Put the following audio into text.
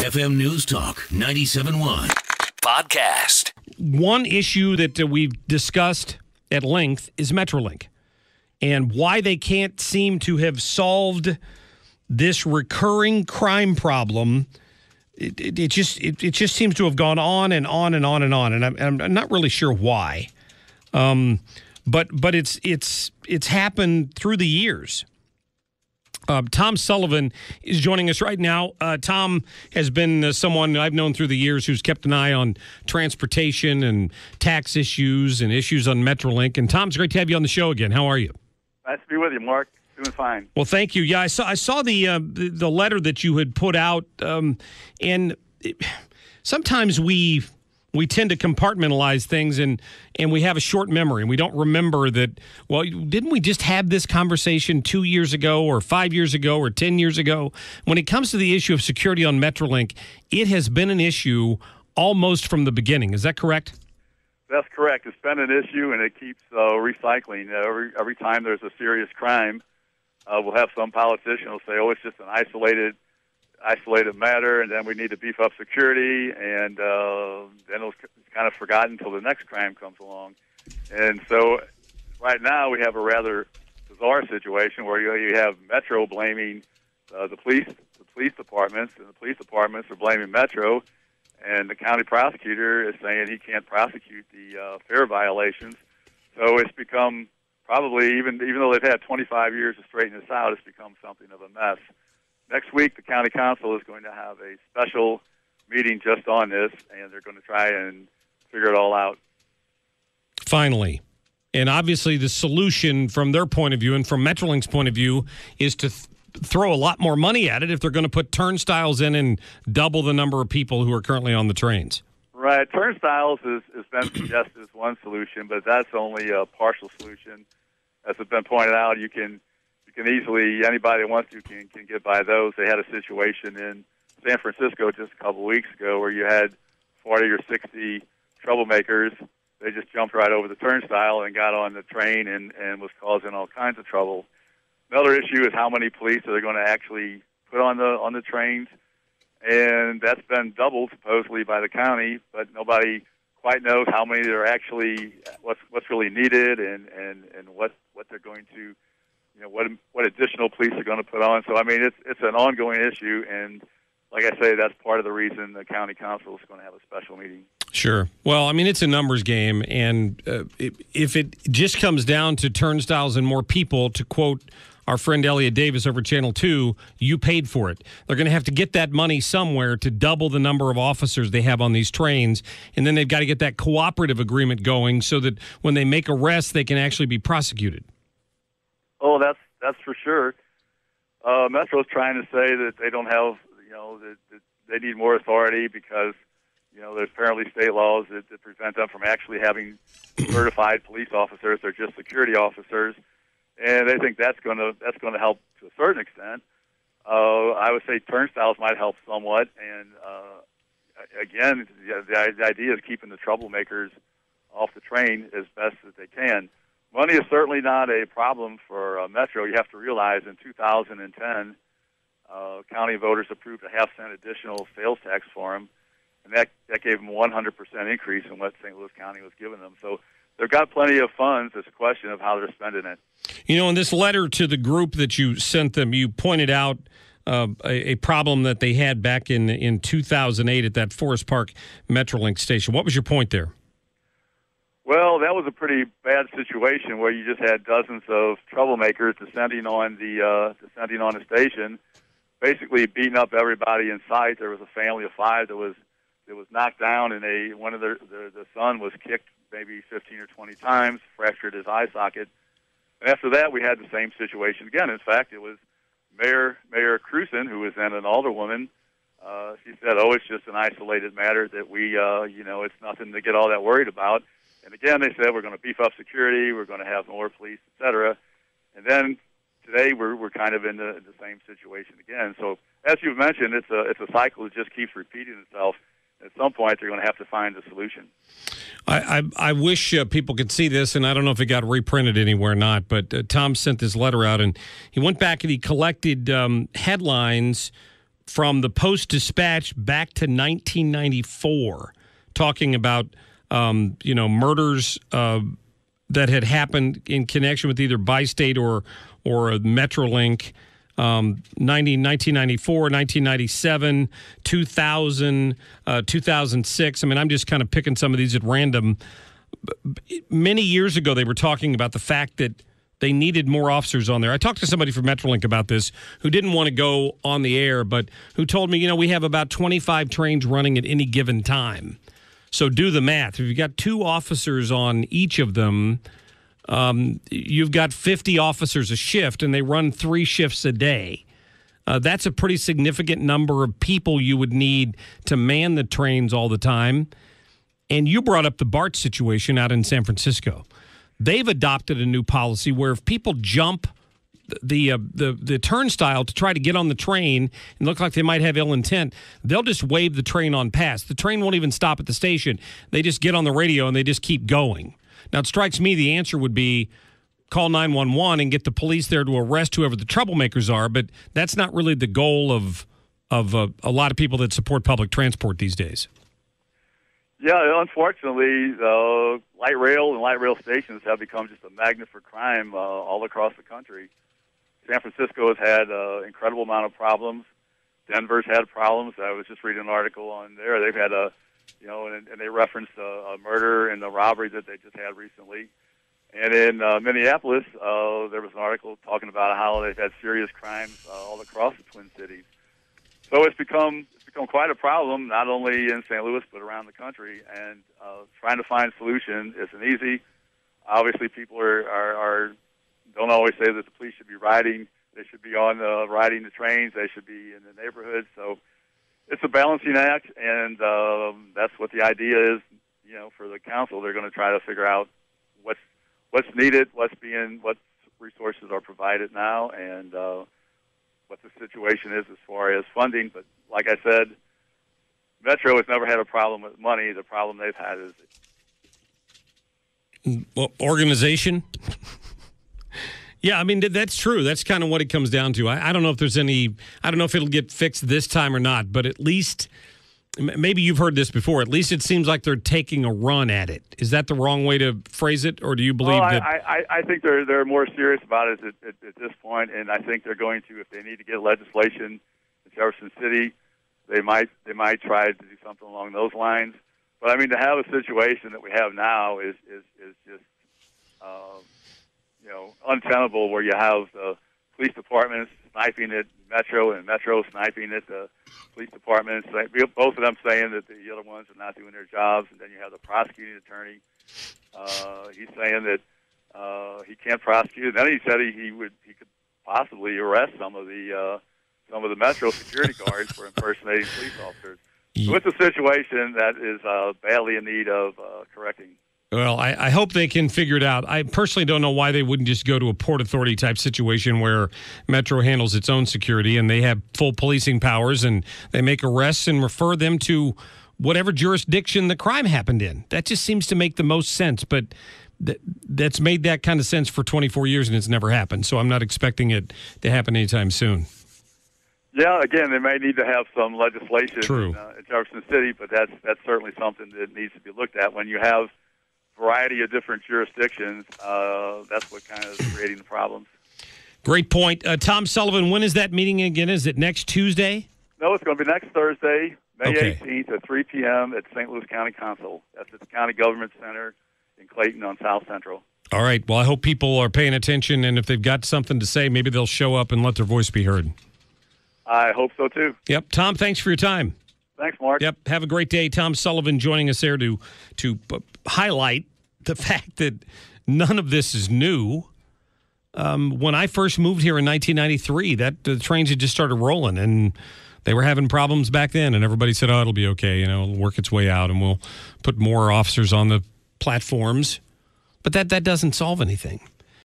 FM News Talk 97.1 podcast. One issue that we've discussed at length is Metrolink and why they can't seem to have solved this recurring crime problem. It just seems to have gone on and on and on and on, and I'm not really sure why. But it's happened through the years. Tom Sullivan is joining us right now. Tom has been someone I've known through the years who's kept an eye on transportation and tax issues and issues on Metrolink. And Tom, it's great to have you on the show again. How are you? Nice to be with you, Mark. Doing fine. Well, thank you. Yeah, I saw the letter that you had put out, sometimes we tend to compartmentalize things and we have a short memory and we don't remember that, well, didn't we just have this conversation 2 years ago or 5 years ago or 10 years ago? When it comes to the issue of security on Metrolink, it has been an issue almost from the beginning. Is that correct? That's correct. It's been an issue and it keeps recycling. Every time there's a serious crime, we'll have some politician who'll say, oh, it's just an isolated matter, and then we need to beef up security, and then it's kind of forgotten until the next crime comes along. And so right now we have a rather bizarre situation where you have Metro blaming the police departments, and the police departments are blaming Metro, and the county prosecutor is saying he can't prosecute the fare violations. So it's become probably, even though they've had 25 years to straighten this out, it's become something of a mess. Next week, the county council is going to have a special meeting just on this, and they're going to try and figure it all out. Finally. And obviously the solution from their point of view and from Metrolink's point of view is to throw a lot more money at it if they're going to put turnstiles in and double the number of people who are currently on the trains. Right. Turnstiles has been suggested as one solution, but that's only a partial solution. As has been pointed out, you can easily, anybody that wants to can get by those. They had a situation in San Francisco just a couple of weeks ago where you had 40 or 60 troublemakers. They just jumped right over the turnstile and got on the train and was causing all kinds of trouble. Another issue is how many police are they going to actually put on the trains, and that's been doubled supposedly by the county, but nobody quite knows how many are actually what's really needed and what they're going to. You know, what additional police are going to put on. So, I mean, it's an ongoing issue, and like I say, that's part of the reason the county council is going to have a special meeting. Sure. Well, I mean, it's a numbers game, and if it just comes down to turnstiles and more people, to quote our friend Elliot Davis over Channel 2, you paid for it. They're going to have to get that money somewhere to double the number of officers they have on these trains, and then they've got to get that cooperative agreement going so that when they make arrests, they can actually be prosecuted. Oh, that's for sure. Metro's trying to say that they don't have, that they need more authority because, there's apparently state laws that prevent them from actually having certified police officers. They're just security officers, and they think that's going to help to a certain extent. I would say turnstiles might help somewhat, and again, the idea is keeping the troublemakers off the train as best as they can. Money is certainly not a problem for Metro. You have to realize in 2010, county voters approved a half-cent additional sales tax for them, and that gave them a 100% increase in what St. Louis County was giving them. So they've got plenty of funds. It's a question of how they're spending it. In this letter to the group that you sent them, you pointed out a problem that they had back in 2008 at that Forest Park Metrolink station. What was your point there? Well, that was a pretty bad situation where you just had dozens of troublemakers descending on the station, basically beating up everybody in sight. There was a family of 5 that was knocked down, and the son was kicked maybe 15 or 20 times, fractured his eye socket. And after that, we had the same situation again. In fact, it was Mayor Cruzen, who was then an alderwoman. She said, "Oh, it's just an isolated matter that we, it's nothing to get all that worried about." And again, they said, we're going to beef up security, we're going to have more police, et cetera. And then today we're kind of in the same situation again. So as you've mentioned, it's a cycle that just keeps repeating itself. At some point, they're going to have to find a solution. I wish people could see this, and I don't know if it got reprinted anywhere or not, but Tom sent this letter out, and he went back and he collected headlines from the Post-Dispatch back to 1994, talking about, murders that had happened in connection with either Bi-State or a Metrolink. 1994, 1997, 2000, 2006. I mean, I'm just kind of picking some of these at random. Many years ago, they were talking about the fact that they needed more officers on there. I talked to somebody from Metrolink about this who didn't want to go on the air, but who told me, we have about 25 trains running at any given time. So do the math. If you've got 2 officers on each of them, you've got 50 officers a shift, and they run 3 shifts a day. That's a pretty significant number of people you would need to man the trains all the time. And you brought up the BART situation out in San Francisco. They've adopted a new policy where if people jump the turnstile to try to get on the train and look like they might have ill intent, they'll just wave the train on past. The train won't even stop at the station. They just get on the radio and they just keep going. Now, it strikes me the answer would be call 911 and get the police there to arrest whoever the troublemakers are, but that's not really the goal of a lot of people that support public transport these days. Yeah, unfortunately, light rail and light rail stations have become just a magnet for crime all across the country. San Francisco has had an incredible amount of problems. Denver's had problems. I was just reading an article on there. They've had and they referenced a murder and a robbery that they just had recently. And in Minneapolis, there was an article talking about how they've had serious crimes all across the Twin Cities. So it's become quite a problem, not only in St. Louis but around the country. And trying to find a solution isn't easy. Obviously, people are don't always say that the police should be riding. They should be on riding the trains. They should be in the neighborhoods. So it's a balancing act, and that's what the idea is. For the council, they're going to try to figure out what's needed, what resources are provided now, and what the situation is as far as funding. But like I said, Metro has never had a problem with money. The problem they've had is organization. Yeah, I mean, that's true. That's kind of what it comes down to. I don't know if there's I don't know if it'll get fixed this time or not, but at least, maybe you've heard this before, at least it seems like they're taking a run at it. Is that the wrong way to phrase it, or do you believe that? I think they're more serious about it at this point, and I think they're going to, if they need to get legislation in Jefferson City, they might try to do something along those lines. But, I mean, to have a situation that we have now is just untenable, where you have the police departments sniping at Metro and Metro sniping at the police departments, both of them saying that the other ones are not doing their jobs, and then you have the prosecuting attorney. He's saying that he can't prosecute. And then he said he could possibly arrest some of the Metro security guards for impersonating police officers. So it's a situation that is badly in need of correcting. Well, I hope they can figure it out. I personally don't know why they wouldn't just go to a Port Authority type situation where Metro handles its own security and they have full policing powers and they make arrests and refer them to whatever jurisdiction the crime happened in. That just seems to make the most sense, but that's made that kind of sense for 24 years and it's never happened. So I'm not expecting it to happen anytime soon. Yeah, again, they may need to have some legislation in Jefferson City, but that's certainly something that needs to be looked at. When you have variety of different jurisdictions, that's what kind of is creating the problems. Great point. Tom Sullivan, when is that meeting again? Is it next Tuesday? No, it's going to be next Thursday, May 18th at 3 p.m. at St. Louis County Council. That's at the County Government Center in Clayton on South Central. All right. Well, I hope people are paying attention, and if they've got something to say, maybe they'll show up and let their voice be heard. I hope so, too. Yep. Tom, thanks for your time. Thanks, Mark. Yep. Have a great day. Tom Sullivan joining us there to highlight the fact that none of this is new. When I first moved here in 1993, the trains had just started rolling, and they were having problems back then, and everybody said, oh, it'll be okay. It'll work its way out, and we'll put more officers on the platforms. But that doesn't solve anything.